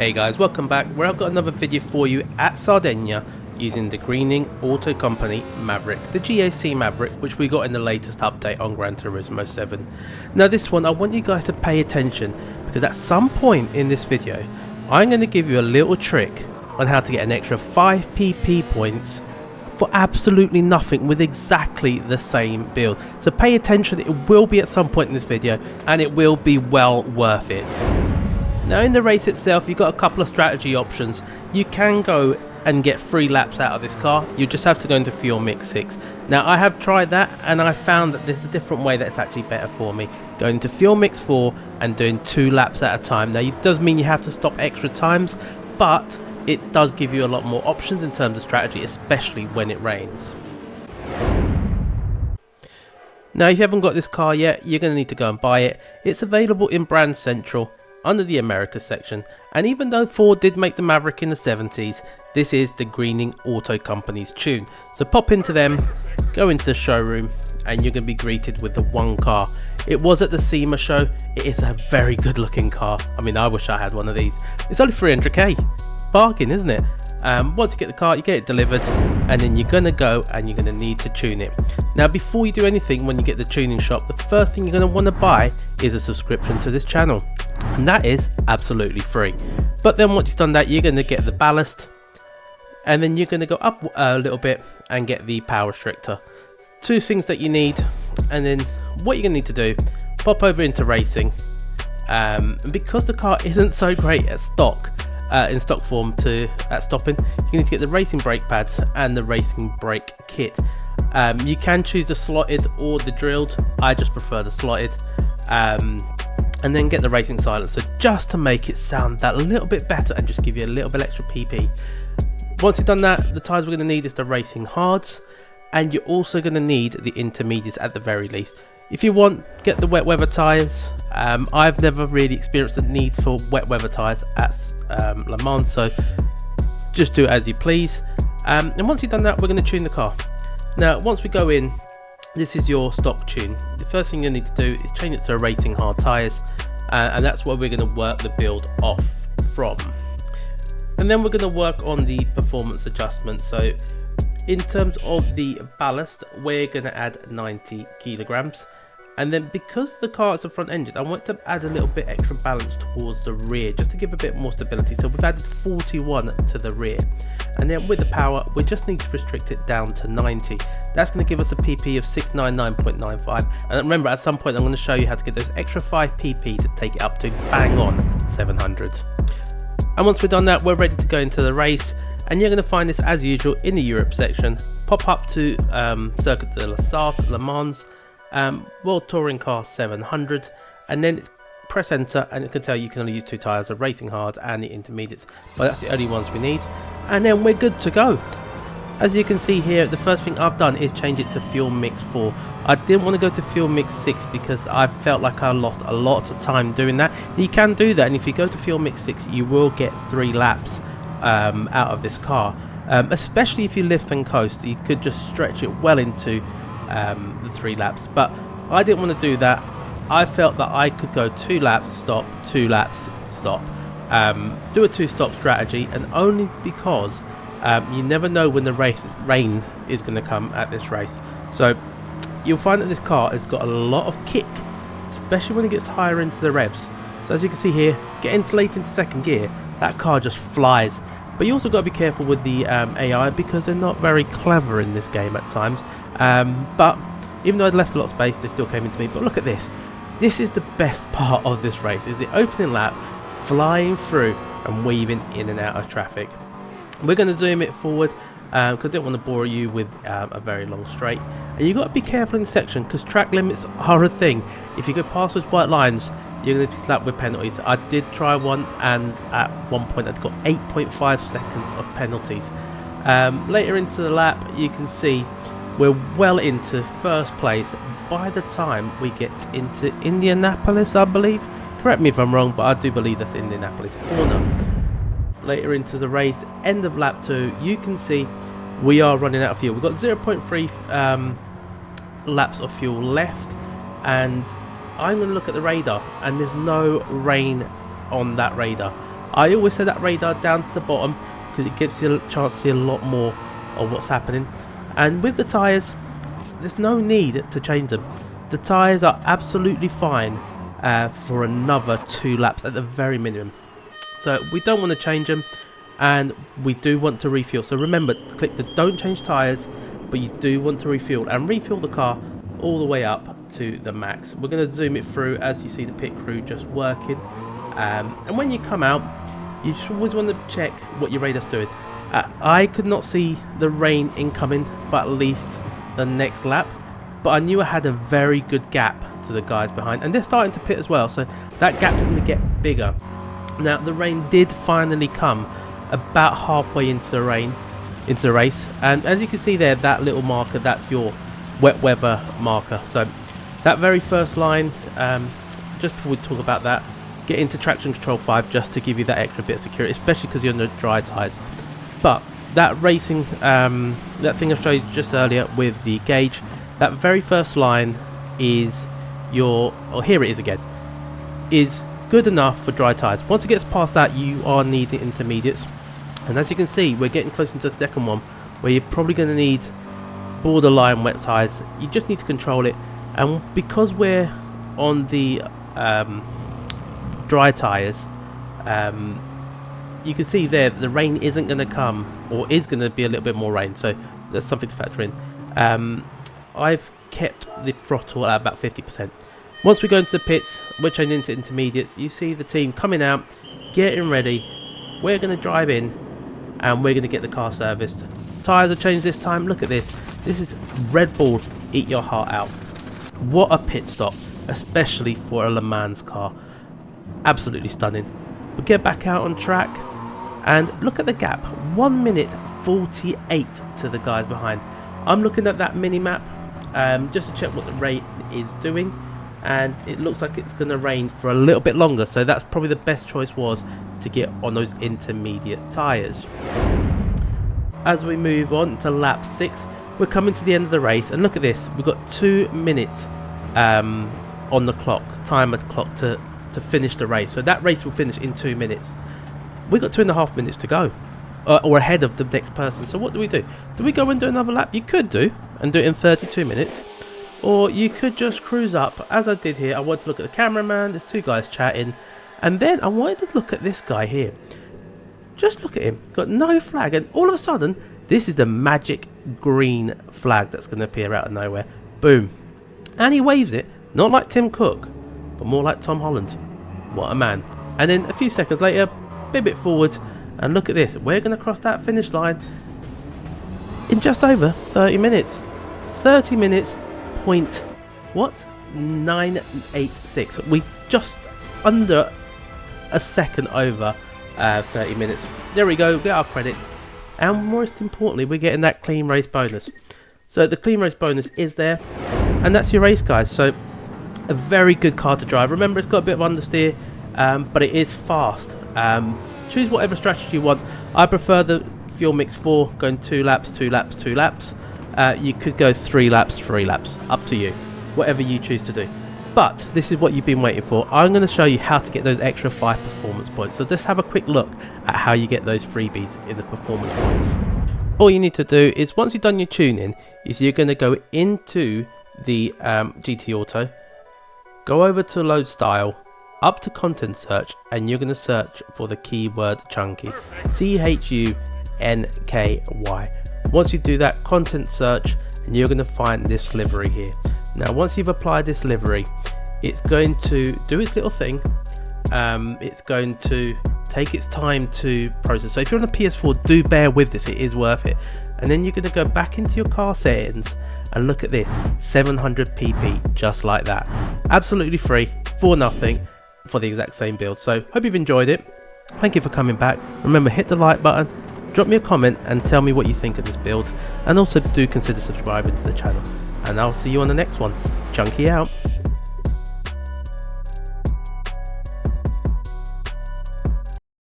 Hey guys, welcome back, where I've got another video for you at Sardinia using the Greening Auto Company Maverick, the GAC Maverick, which we got in the latest update on Gran Turismo 7. Now this one, I want you guys to pay attention, because at some point in this video I'm going to give you a little trick on how to get an extra 5 PP points for absolutely nothing with exactly the same build. So pay attention, it will be at some point in this video and it will be well worth it. Now in the race itself, you've got a couple of strategy options. You can go and get 3 laps out of this car. You just have to go into Fuel Mix 6. Now I have tried that and I found that there's a different way that's actually better for me. Going into Fuel Mix 4 and doing 2 laps at a time. Now it does mean you have to stop extra times, but it does give you a lot more options in terms of strategy, especially when it rains. Now if you haven't got this car yet, you're going to need to go and buy it. It's available in Brand Central under the Americas section, and even though Ford did make the Maverick in the 70s, this is the Greening Auto Company's tune. So pop into them, go into the showroom, and you're going to be greeted with the one car. It was at the SEMA show. It is a very good looking car. I mean, I wish I had one of these. It's only 300k. Bargain, isn't it? Once you get the car, you get it delivered, and then you're going to go and you're going to need to tune it. Now before you do anything, when you get the tuning shop, the first thing you're going to want to buy is a subscription to this channel, and that is absolutely free. But then once you've done that, you're going to get the ballast, and then you're going to go up a little bit and get the power restrictor. 2 things that you need, and then what you're going to need to do, pop over into racing, and because the car isn't so great at stock, in stock form at stopping, you need to get the racing brake pads and the racing brake kit. You can choose the slotted or the drilled. I just prefer the slotted. And then get the racing silencer just to make it sound that little bit better and just give you a little bit extra PP. Once you've done that, the tyres we're going to need is the racing hards, and you're also going to need the intermediates at the very least. If you want, get the wet weather tyres. I've never really experienced the need for wet weather tyres at Le Mans, so just do it as you please. And once you've done that, we're going to tune the car. Now once we go in, this is your stock tune. The first thing you need to do is change it to racing hard tyres, and that's what we're going to work the build off from. And then we're going to work on the performance adjustment. So in terms of the ballast, we're going to add 90 kilograms. And then because the car is a front engine, I want to add a little bit extra balance towards the rear just to give a bit more stability. So we've added 41 to the rear. And then with the power, we just need to restrict it down to 90. That's going to give us a PP of 699.95. And remember, at some point I'm going to show you how to get those extra 5 PP to take it up to bang on 700. And once we've done that, we're ready to go into the race. And you're going to find this as usual in the Europe section. Pop up to Circuit de la Sarthe, Le Mans, World Touring Car 700, and then press enter, and it can tell you can only use 2 tyres, the racing hard and the intermediates, but that's the only ones we need, and then we're good to go. As you can see here, the first thing I've done is change it to Fuel Mix 4. I didn't want to go to Fuel Mix 6 because I felt like I lost a lot of time doing that. You can do that, and if you go to Fuel Mix 6 you will get 3 laps out of this car, especially if you lift and coast. You could just stretch it well into the 3 laps, but I didn't want to do that. I felt that I could go 2 laps stop, 2 laps stop, do a 2-stop strategy, and only because you never know when the rain is going to come at this race. So you'll find that this car has got a lot of kick, especially when it gets higher into the revs. So as you can see here, getting late into 2nd gear, that car just flies. But you also got to be careful with the AI, because they're not very clever in this game at times. But even though I'd left a lot of space, they still came into me. But look at this. This is the best part of this race, is the opening lap, flying through and weaving in and out of traffic. We're going to zoom it forward because I don't want to bore you with a very long straight. And you've got to be careful in this section, because track limits are a thing. If you go past those white lines, you're going to be slapped with penalties. I did try one, and at one point I'd got 8.5 seconds of penalties. Later into the lap, you can see we're well into 1st place by the time we get into Indianapolis, I believe. Correct me if I'm wrong, but I do believe that's Indianapolis corner. Later into the race, end of lap 2, you can see we are running out of fuel. We've got 0.3 laps of fuel left, and I'm going to look at the radar, and there's no rain on that radar. I always set that radar down to the bottom because it gives you a chance to see a lot more of what's happening. And with the tyres, there's no need to change them. The tyres are absolutely fine for another 2 laps at the very minimum. So we don't want to change them, and we do want to refuel. So remember, click the don't change tyres, but you do want to refuel, and refuel the car all the way up to the max. We're going to zoom it through as you see the pit crew just working. And when you come out, you just always want to check what your radar's doing. I could not see the rain incoming for at least the next lap, but I knew I had a very good gap to the guys behind, and they're starting to pit as well, so that gap's going to get bigger. Now the rain did finally come about halfway into the race, and as you can see there, that little marker, that's your wet weather marker. So that very first line, just before we talk about that, get into traction control 5 just to give you that extra bit of security, especially because you're on the dry tyres. But that racing, that thing I showed you just earlier with the gauge, that very first line is your, oh here it is again, is good enough for dry tyres. Once it gets past that, you are needing intermediates, and as you can see, we're getting closer to the second one where you're probably going to need borderline wet tyres. You just need to control it, and because we're on the dry tyres, you can see there the rain isn't going to come, or is going to be a little bit more rain, so there's something to factor in. I've kept the throttle at about 50%. Once we go into the pits, we're changing into intermediates. You see the team coming out, getting ready. We're going to drive in, and we're going to get the car serviced. Tyres are changed this time. Look at this. This is Red Bull eat your heart out. What a pit stop, especially for a Le Mans car. Absolutely stunning. We'll get back out on track, and look at the gap. 1 minute 48 to the guys behind. I'm looking at that mini map just to check what the rain is doing, and it looks like it's going to rain for a little bit longer, so that's probably the best choice was to get on those intermediate tyres. As we move on to lap 6, we're coming to the end of the race, and look at this, we've got 2 minutes on the clock, timer clock to finish the race. So that race will finish in 2 minutes. We've got 2.5 minutes to go, or ahead of the next person. So what do? Do we go and do another lap? You could do, and do it in 32 minutes. Or you could just cruise up, as I did here. I wanted to look at the cameraman, there's 2 guys chatting, and then I wanted to look at this guy here. Just look at him, got no flag, and all of a sudden, this is the magic green flag that's going to appear out of nowhere. Boom. And he waves it, not like Tim Cook, but more like Tom Holland. What a man. And then a few seconds later, bib it forward, and look at this, we're going to cross that finish line in just over 30 minutes. 30 minutes, point, what? 986. We just under a second over 30 minutes. There we go, get our credits, and most importantly, we're getting that clean race bonus. So the clean race bonus is there, and that's your race, guys. So a very good car to drive. Remember, it's got a bit of understeer, but it is fast. Choose whatever strategy you want. I prefer the fuel mix 4, going 2 laps, 2 laps, 2 laps. You could go 3 laps, 3 laps, up to you, whatever you choose to do. But this is what you've been waiting for. I'm going to show you how to get those extra 5 performance points. So just have a quick look at how you get those freebies in the performance points. All you need to do is, once you've done your tuning, is you're going to go into the GT Auto, go over to load style, up to content search, and you're going to search for the keyword chunky, CHUNKY. Once you do that content search, and you're going to find this livery here. Now once you've applied this livery, it's going to do its little thing. It's going to take its time to process. So if you're on a PS4, do bear with this, it is worth it. And then you're going to go back into your car settings, and look at this, 700 pp, just like that. Absolutely free, for nothing, for the exact same build. So hope you've enjoyed it. Thank you for coming back. Remember, hit the like button, drop me a comment and tell me what you think of this build, and also do consider subscribing to the channel, and I'll see you on the next one. Chunky out.